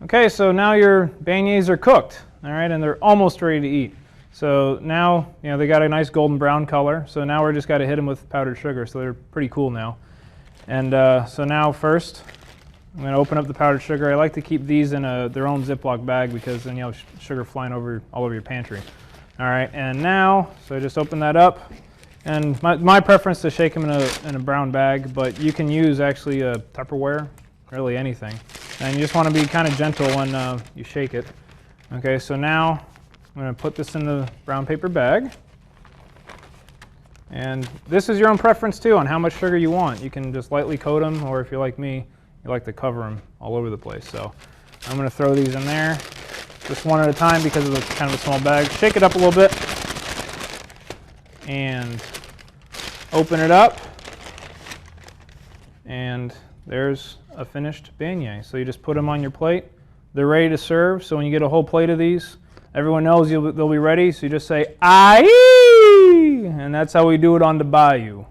Okay, so now your beignets are cooked, all right, and they're almost ready to eat. So now, they got a nice golden brown color. So now we're just got to hit them with powdered sugar. So they're pretty cool now. And so now first, I'm going to open up the powdered sugar. I like to keep these in their own Ziploc bag because then you have sugar flying all over your pantry. All right, and now, so just open that up. And my preference is to shake them in a brown bag, but you can use actually a Tupperware, really anything. And you just want to be kind of gentle when you shake it. Okay, so now I'm going to put this in the brown paper bag. And this is your own preference too on how much sugar you want. You can just lightly coat them, or if you're like me, you like to cover them all over the place. So I'm going to throw these in there, just one at a time because of the kind of a small bag. Shake it up a little bit and open it up. And there's a finished beignet. So you just put them on your plate. They're ready to serve. So when you get a whole plate of these, everyone knows they'll be ready. So you just say, aye! And that's how we do it on the bayou.